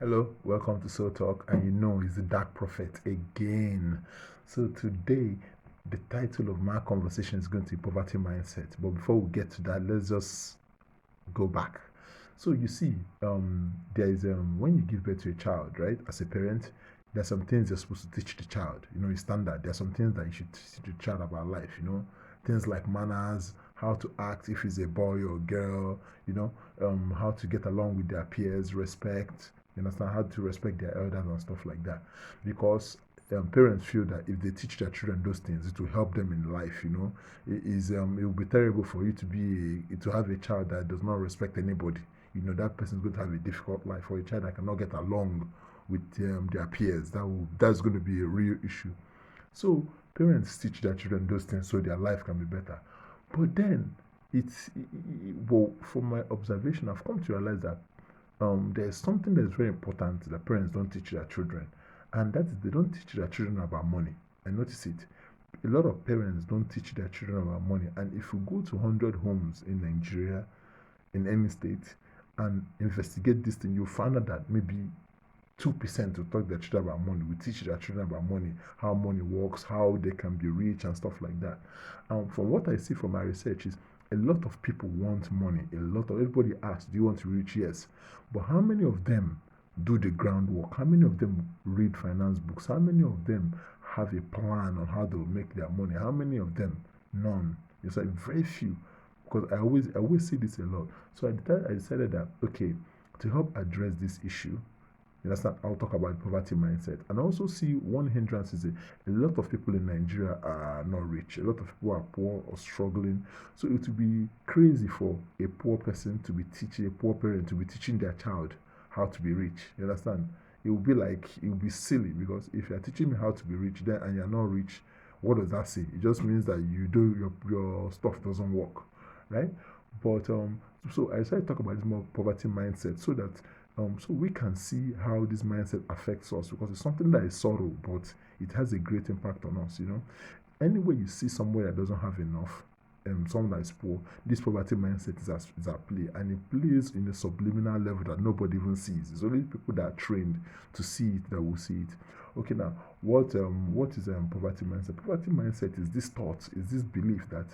Hello, welcome to Soul Talk, and you know it's the Dark Prophet again. So today, the title of my conversation is going to be poverty mindset. But before we get to that, let's just go back. So you see, there is when you give birth to a child, right? As a parent, there's some things you're supposed to teach the child. You know, it's standard. There's some things that you should teach the child about life. You know, things like manners, how to act if he's a boy or girl. You know, how to get along with their peers, respect. You understand how to respect their elders and stuff like that, because parents feel that if they teach their children those things, it will help them in life. You know, it will be terrible for you to have a child that does not respect anybody. You know that person's going to have a difficult life. For a child that cannot get along with their peers, that's going to be a real issue. So parents teach their children those things so their life can be better. But then well, from my observation, I've come to realize that there's something that's very important that parents don't teach their children, and that is they don't teach their children about money. I notice it. A lot of parents don't teach their children about money, and if you go to 100 homes in Nigeria, in any state, and investigate this thing, you'll find out that maybe 2% will talk their children about money, will teach their children about money, how money works, how they can be rich, and stuff like that. From what I see from my research is a lot of people want money. A lot of everybody asks, "Do you want to be rich?" Yes, but how many of them do the groundwork? How many of them read finance books? How many of them have a plan on how they will make their money? How many of them? None. It's like very few. Because I always see this a lot. So I decided that okay, to help address this issue, you understand? I'll talk about poverty mindset. And I also see one hindrance is a lot of people in Nigeria are not rich. A lot of people are poor or struggling. So it would be crazy for a poor person to be teaching, a poor parent to be teaching their child how to be rich. You understand? It would be silly, because if you're teaching me how to be rich then and you're not rich, what does that say? It just means that your stuff doesn't work, right? But so I decided to talk about this more poverty mindset so that so we can see how this mindset affects us, because it's something that is subtle, but it has a great impact on us. You know, anywhere you see somewhere that doesn't have enough, someone that is poor, this poverty mindset is at play, and it plays in a subliminal level that nobody even sees. It's only people that are trained to see it that will see it. Okay, now what is poverty mindset? Poverty mindset is this thought, is this belief that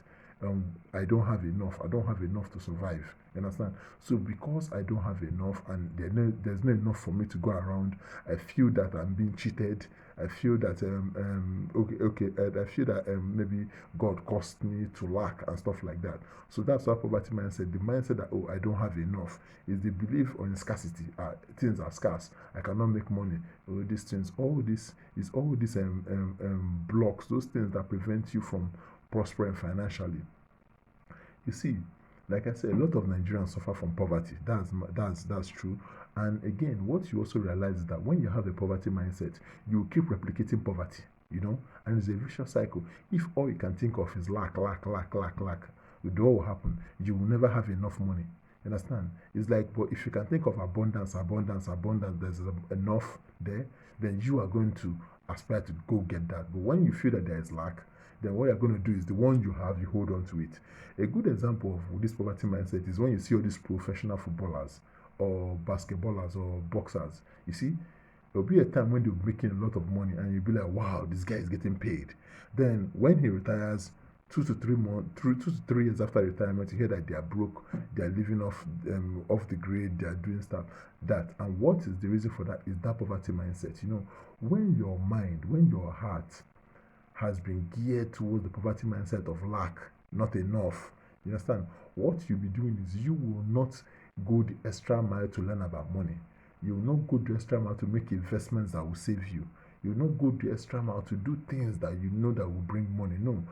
I don't have enough. I don't have enough to survive. You understand? So because I don't have enough and there's not enough for me to go around, I feel that I'm being cheated. I feel that I feel that maybe God caused me to lack and stuff like that. So that's our poverty mindset. The mindset that I don't have enough is the belief on scarcity. Things are scarce. I cannot make money. All these things. All these blocks. Those things that prevent you from prospering financially. You see, like I said, a lot of Nigerians suffer from poverty. That's true. And again, what you also realize is that when you have a poverty mindset, you keep replicating poverty. You know, and it's a vicious cycle. If all you can think of is lack, lack, lack, lack, lack, what will happen? You will never have enough money. You understand? It's like, but if you can think of abundance, abundance, abundance, there's enough there, then you are going to aspire to go get that. But when you feel that there is lack, then what you're going to do is the one you have, you hold on to it. A good example of this poverty mindset is when you see all these professional footballers or basketballers or boxers. You see, there'll be a time when they're making a lot of money and you'll be like, wow, this guy is getting paid. Then when he retires, 2 to 3 years after retirement, you hear that they are broke, they are living off the grid, they are doing stuff that. And what is the reason for that? Is that poverty mindset. You know, when your mind, when your heart has been geared towards the poverty mindset of lack, not enough. You understand? What you'll be doing is you will not go the extra mile to learn about money. You will not go the extra mile to make investments that will save you. You will not go the extra mile to do things that you know that will bring money. No.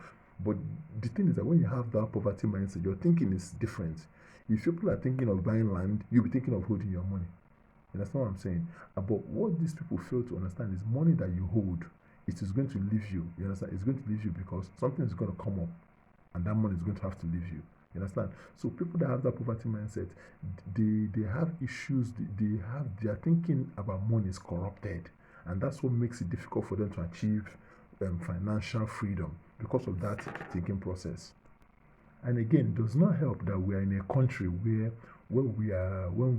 But the thing is that when you have that poverty mindset, your thinking is different. If people are thinking of buying land, you'll be thinking of holding your money. You understand what I'm saying? But what these people fail to understand is money that you hold, it is going to leave you. You understand? It's going to leave you because something is going to come up and that money is going to have to leave you. You understand? So people that have that poverty mindset, they have issues. Their thinking about money is corrupted, and that's what makes it difficult for them to achieve financial freedom because of that thinking process. And again, it does not help that we are in a country where when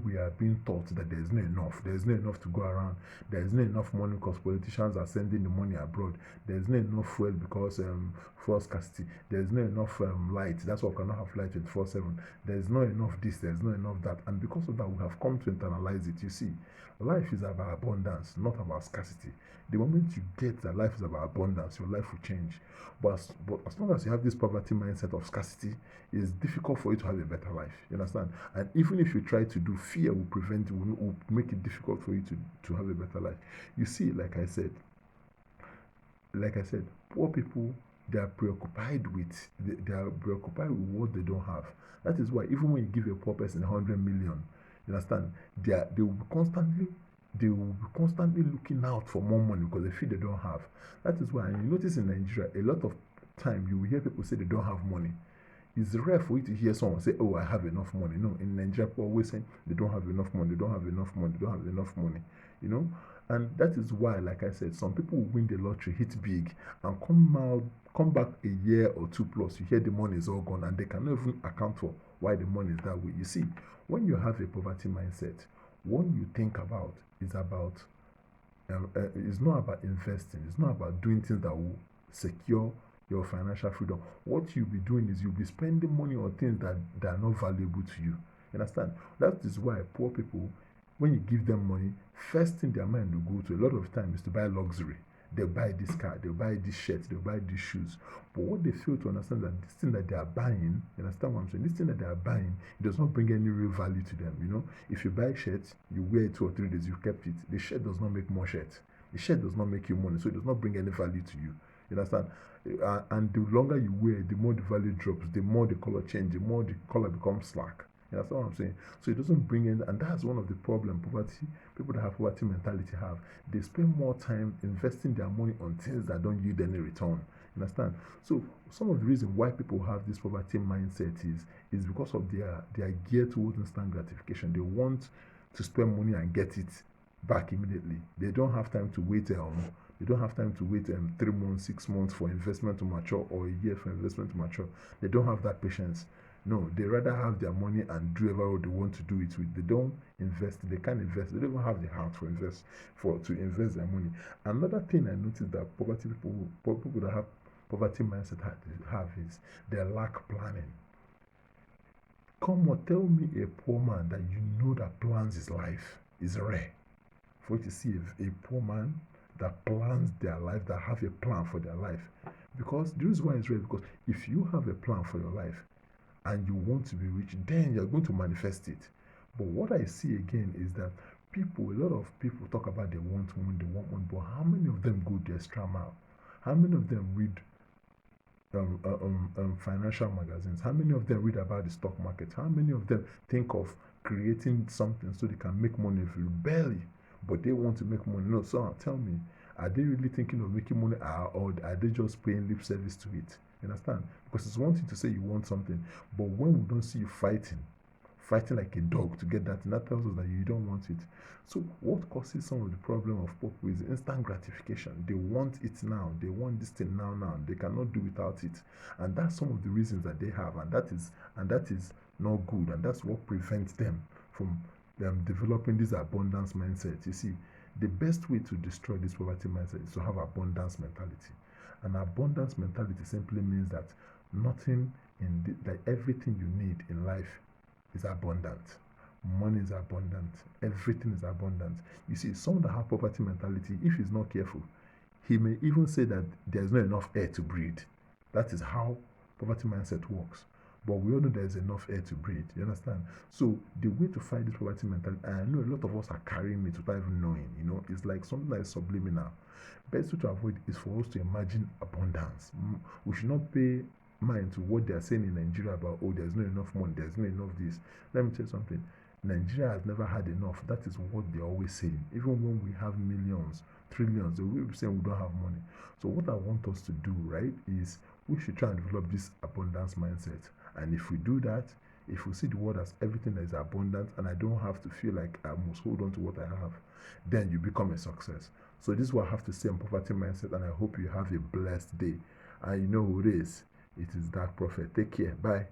we are being taught that there's not enough to go around, there's not enough money because politicians are sending the money abroad, there's not enough fuel because for scarcity, there's not enough light, that's why we cannot have light 24/7, there's not enough this, there's not enough that, and because of that we have come to internalize it. You see, life is about abundance, not about scarcity. The moment you get that life is about abundance, your life will change. But as long as you have this poverty mindset of scarcity, it's difficult for you to have a better life. You understand? And even if you try to do, fear will prevent, will make it difficult for you to have a better life. You see, like I said, poor people, they are preoccupied with what they don't have. That is why even when you give a poor person 100 million, you understand, they will be constantly looking out for more money because they feel they don't have. That is why, and you notice in Nigeria, a lot of time you will hear people say they don't have money. It's rare for you to hear someone say, "Oh, I have enough money." No, in Nigeria, people always say they don't have enough money, they don't have enough money, they don't have enough money. You know, and that is why, like I said, some people will win the lottery, hit big, and come back a year or two plus. You hear the money is all gone, and they cannot even account for why the money is that way. You see, when you have a poverty mindset, what you think about is about it's not about investing. It's not about doing things that will secure your financial freedom. What you'll be doing is you'll be spending money on things that are not valuable to you. You understand? That is why poor people, when you give them money, first thing their mind will go to a lot of time is to buy luxury. They'll buy this car, they'll buy this shirt, they'll buy these shoes. But what they fail to understand that this thing that they are buying, you understand what I'm saying? This thing that they are buying, it does not bring any real value to them. You know, if you buy shirts, you wear it 2 or 3 days, you kept it. The shirt does not make more shirts. The shirt does not make you money, so it does not bring any value to you. You understand? And the longer you wear, the more the value drops, the more the color changes, the more the color becomes slack. You understand what I'm saying? So it doesn't bring in, and that's one of the problem people that have poverty mentality have. They spend more time investing their money on things that don't yield any return. You understand? So some of the reason why people have this poverty mindset is because of their gear towards instant gratification. They want to spend money and get it back immediately. They don't have time to wait. They don't have time to wait 3 months, 6 months for investment to mature, or a year for investment to mature. They don't have that patience. No, they rather have their money and do whatever they want to do it with. They don't invest. They can't invest. They don't even have the heart to invest their money. Another thing I noticed that people that have poverty mindset have is they lack planning. Come on, tell me a poor man that you know that plans his life. Is rare for you to see a poor man that plans their life, that have a plan for their life. Because the reason why it's rare, because if you have a plan for your life and you want to be rich, then you're going to manifest it. But what I see again is that a lot of people talk about they want money, but how many of them go the extra mile? How many of them read financial magazines? How many of them read about the stock market? How many of them think of creating something so they can make money barely, but they want to make money? No, so tell me, are they really thinking of making money, or are they just paying lip service to it? You understand? Because it's one thing to say you want something, but when we don't see you fighting like a dog to get that, and that tells us that you don't want it. So what causes some of the problem of people is instant gratification. They want it now. They want this thing now. They cannot do without it, and that's some of the reasons that they have, and that is not good, and that's what prevents them from developing this abundance mindset. You see, the best way to destroy this poverty mindset is to have abundance mentality. An abundance mentality simply means that everything you need in life is abundant. Money is abundant. Everything is abundant. You see, someone that has poverty mentality, if he's not careful, he may even say that there's not enough air to breathe. That is how poverty mindset works. But we all know there's enough air to breathe. You understand? So the way to fight this poverty mentality, and I know a lot of us are carrying it without even knowing. You know, it's like something that is subliminal. Best way to avoid is for us to imagine abundance. We should not pay mind to what they are saying in Nigeria about, oh, there's not enough money, there's not enough this. Let me tell you something. Nigeria has never had enough. That is what they're always saying. Even when we have millions, trillions, they will be saying we don't have money. So what I want us to do, right, is we should try and develop this abundance mindset. And if we do that, if we see the world as everything that is abundant, and I don't have to feel like I must hold on to what I have, then you become a success. So this is what I have to say on poverty mindset, and I hope you have a blessed day. And you know who it is. It is Dark Prophet. Take care. Bye.